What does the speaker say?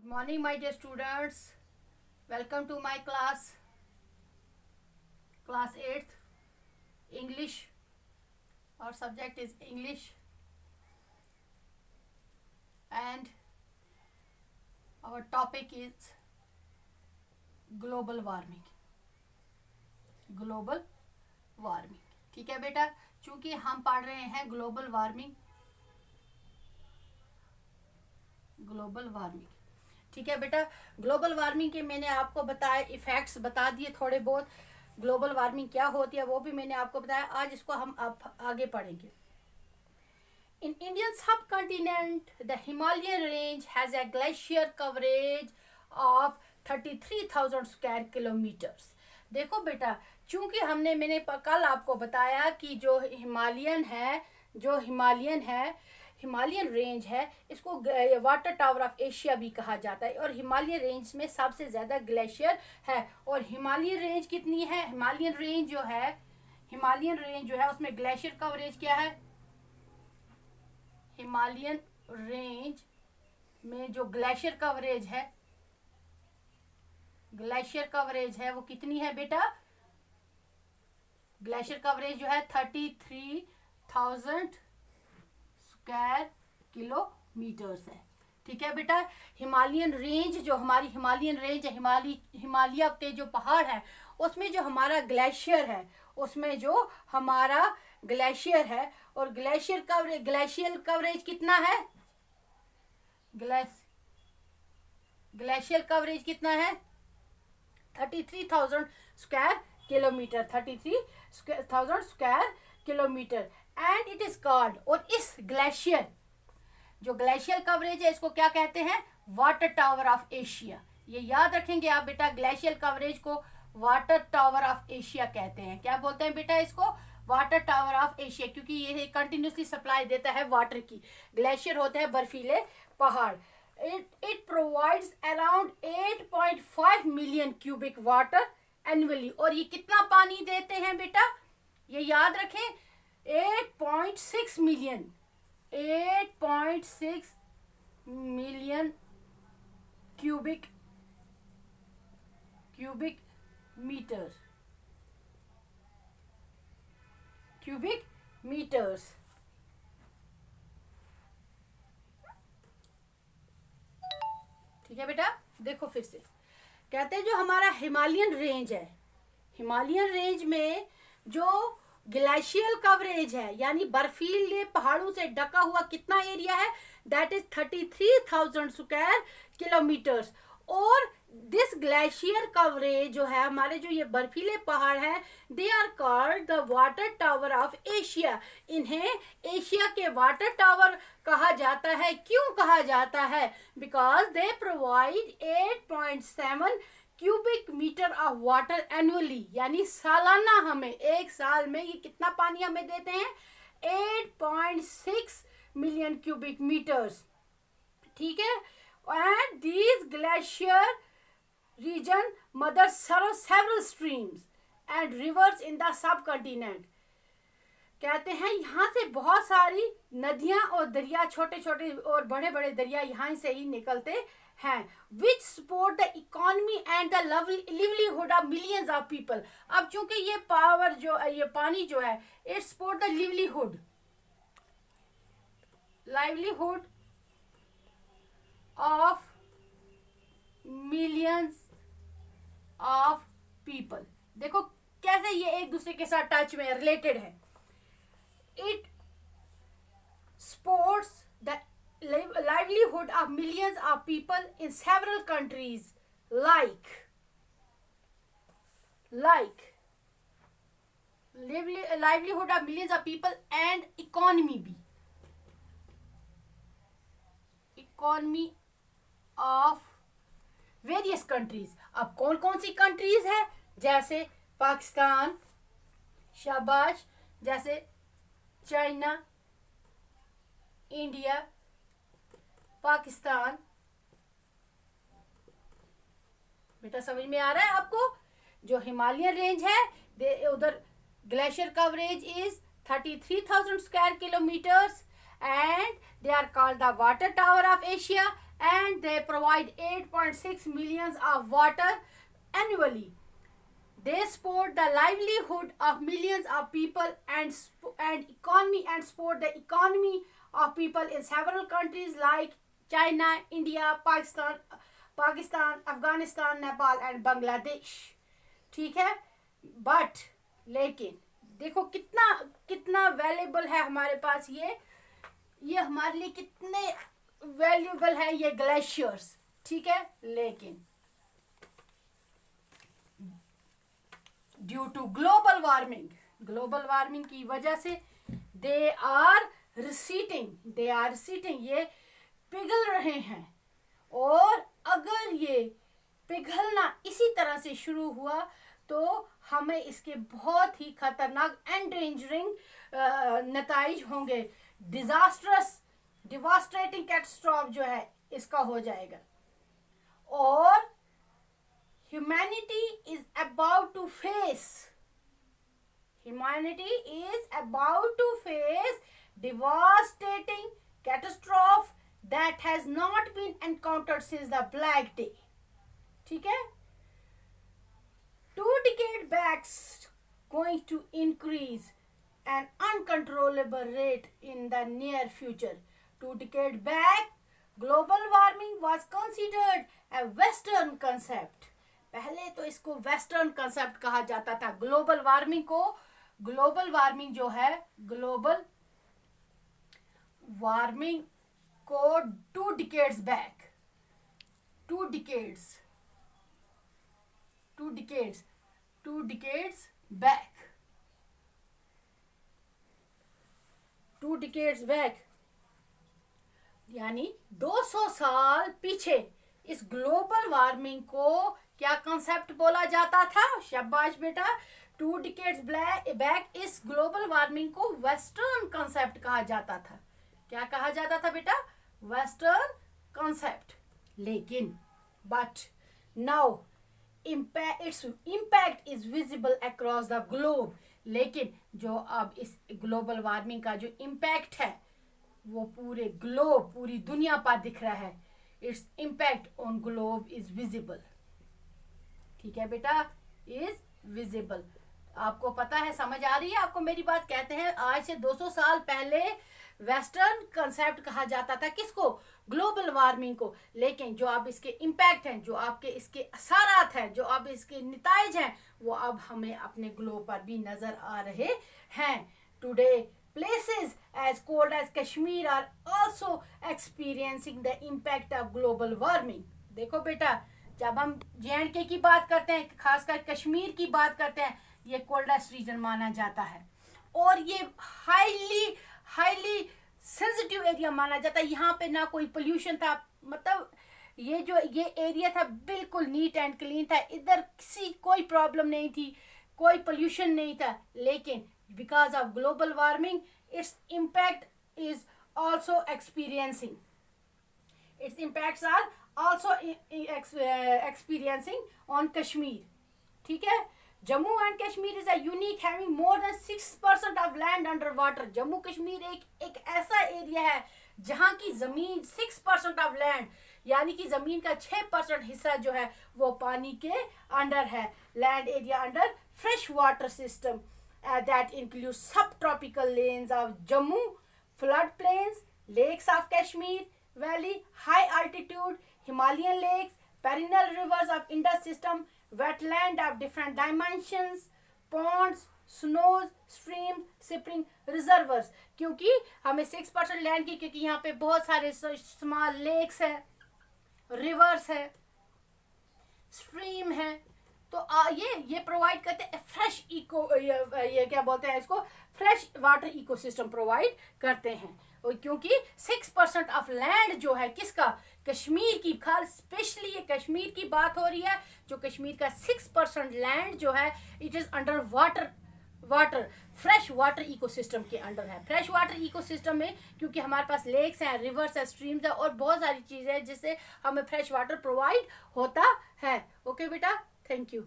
Good morning, my dear students. Welcome to my class 8th English. Our subject is English, and our topic is global warming. Global warming. ठीक है बेटा, चूंकि हम पढ़ रहे हैं ग्लोबल वार्मिंग, ठीक है बेटा। ग्लोबल वार्मिंग के मैंने आपको बताया, इफेक्ट्स बता दिए थोड़े बहुत। ग्लोबल वार्मिंग क्या होती है वो भी मैंने आपको बताया। आज इसको हम आगे पढ़ेंगे। इन इंडियन सब continent the Himalayan range has a glacier coverage of 33,000 square kilometres. देखो बेटा, चूंकि मैंने कल आपको बताया कि जो हिमालयन रेंज है, इसको वाटर टावर ऑफ एशिया भी कहा जाता है, और हिमालयन रेंज में सबसे ज़्यादा ग्लेशियर है। और हिमालयन रेंज कितनी है? हिमालयन रेंज जो है उसमें ग्लेशियर कवरेज क्या है? हिमालयन रेंज में जो ग्लेशियर कवरेज है वो कितनी है बेटा? ग्लेशियर कवरेज जो है 33,000 स्क्वायर किलोमीटर्स है। ठीक है बेटा। हिमालयन रेंज जो हमारी हिमालयन रेंज है, हिमालय के जो पहाड़ है, उसमें जो हमारा ग्लेशियर है, और ग्लेशियर कवरेज कितना है? ग्लेशियर कवरेज कितना है? 33,000 square kilometre, 33,000 square kilometre. And it is called, और इस ग्लेशियर कवरेज है, इसको क्या कहते हैं? Water tower of Asia. ये याद रखेंगे आप बेटा, ग्लेशियर कवरेज को वाटर टावर ऑफ एशिया कहते हैं। क्या बोलते हैं बेटा इसको? वाटर टावर ऑफ एशिया, क्योंकि ये कंटिन्यूसली सप्लाई देता है वाटर की। ग्लेशियर होते हैं बर्फीले पहाड़। It provides around 8.5 million cubic water annually. और ये कितना पानी देते हैं बेटा? ये याद रखें, 8.6 मिलियन क्यूबिक मीटर्स। ठीक है बेटा। देखो फिर से कहते हैं, जो हमारा हिमालयन रेंज है, हिमालयन रेंज में जो ग्लेशियल कवरेज है, यानी बर्फीले पहाड़ों से ढका हुआ कितना एरिया है? That is 33,000 square kilometres. और दिस ग्लेशियर कवरेज जो है, हमारे जो ये बर्फीले पहाड़ हैं, they are called the water tower of Asia. इन्हें एशिया के वाटर टावर कहा जाता है। क्यों कहा जाता है? Because they provide 8.7 cubic metre of water annually, यानी सालाना हमें, एक साल में ये कितना पानी हमें देते हैं? 8.6 मिलियन क्यूबिक मीटर्स। ठीक है। And these glacier region mother several streams and rivers in the subcontinent। कहते हैं यहाँ से बहुत सारी नदियां और दरिया, छोटे छोटे और बड़े बड़े दरिया यहाँ से ही निकलते हैं, which support the economy and the livelihood of millions of people। अब चूंकि ये पानी जो है, it support the livelihood of millions of people। देखो कैसे ये एक दूसरे के साथ टच में रिलेटेड है। It supports the livelihood of millions of people in several countries like livelihood of millions of people and economy of various countries। अब कौन कौन सी कंट्रीज है? जैसे पाकिस्तान, शाबाश, जैसे चाइना, इंडिया, पाकिस्तान। बेटा समझ में आ रहा है आपको? जो हिमालयन रेंज है, उधर glacier coverage is 33,000 square kilometres, and they are called the water tower of Asia, and they provide 8.6 millions of water annually. They support the livelihood of millions of people and support the economy of people in several countries like China, India, Pakistan, Afghanistan, Nepal and Bangladesh. ठीक है, but लेकिन देखो कितना valuable है हमारे पास ये हमारे लिए कितने वैल्यूबल है ये ग्लेशियर्स. ठीक है, लेकिन ड्यू टू ग्लोबल वार्मिंग की वजह से दे आर रिसीटिंग, ये पिघल रहे हैं. और अगर ये पिघलना इसी तरह से शुरू हुआ तो हमें इसके बहुत ही खतरनाक एंड डेंजरिंग नताइज होंगे. डिवास्टेटिंग कैटास्ट्रॉफ जो है इसका हो जाएगा. और humanity is about to face devastating catastrophe that has not been encountered since the Black Day. ठीक है, 2 decades back going to increase an uncontrollable rate in the near future. 2 decades back, global warming was considered a Western concept. पहले तो इसको western concept कहा जाता था. Global warming जो है ग्लोबल वार्मिंग को 2 decades back 2 decades back यानी 200 साल पीछे इस ग्लोबल वार्मिंग को क्या कंसेप्ट बोला जाता था. शाबाश बेटा. 2 decades बैक इस ग्लोबल वार्मिंग को वेस्टर्न कंसेप्ट कहा जाता था. क्या कहा जाता था बेटा? Western concept. लेकिन but now its impact is visible across the globe. लेकिन जो अब इस ग्लोबल वार्मिंग का जो इम्पैक्ट है वो पूरे ग्लोब, पूरी दुनिया पर दिख रहा है. Its impact on globe is visible. ठीक है बेटा, इज विजिबल. आपको पता है, समझ आ रही है आपको मेरी बात? कहते हैं आज से 200 साल पहले वेस्टर्न कंसेप्ट कहा जाता था किसको? ग्लोबल वार्मिंग को. लेकिन जो अब इसके इम्पैक्ट हैं, जो आपके इसके असरात हैं, जो अब इसके नताइज हैं, वो अब हमें अपने ग्लोब पर भी नजर आ रहे हैं. Today places as cold as Kashmir are also experiencing the impact of global warming. देखो बेटा, जब हम J&K की बात करते हैं, खासकर कश्मीर की बात करते हैं, ये कोल्डेस्ट रीजन माना जाता है और ये हाईली सेंसिटिव एरिया माना जाता है. यहाँ पे ना कोई पोल्यूशन था, मतलब ये एरिया था बिल्कुल नीट एंड क्लीन था. इधर कोई प्रॉब्लम नहीं थी, कोई पोल्यूशन नहीं था. लेकिन because of global warming its impacts are also experiencing on Kashmir. ठीक है, Jammu and Kashmir is a unique having more than 6% of land under water. Jammu Kashmir एक ऐसा एरिया है जहाँ की जमीन 6% ऑफ लैंड, यानी कि जमीन का 6% हिस्सा जो है वो पानी के अंडर है. Land area under fresh water system that includes subtropical lanes of Jammu, floodplains, lakes of Kashmir Valley, high altitude Himalayan lakes, perennial rivers of Indus system, wetland of different dimensions, ponds, snows, streams, spring reservoirs. क्योंकि हमें 6% land की, क्योंकि यहाँ पे बहुत सारे small lakes है, reverse है, स्ट्रीम है, तो ये प्रोवाइड करते हैं फ्रेश ये क्या बोलते हैं इसको, फ्रेश वाटर इकोसिस्टम प्रोवाइड करते हैं. और क्योंकि 6% ऑफ लैंड जो है किसका? कश्मीर की. खास स्पेशली ये कश्मीर की बात हो रही है. जो कश्मीर का 6% लैंड जो है it is under water fresh water ecosystem के अंडर है. फ्रेश वाटर इकोसिस्टम में क्योंकि हमारे पास लेक्स हैं, रिवर्स है, स्ट्रीम्स है और बहुत सारी चीजें हैं जिससे हमें फ्रेश वाटर प्रोवाइड होता है. ओके बेटा, थैंक यू.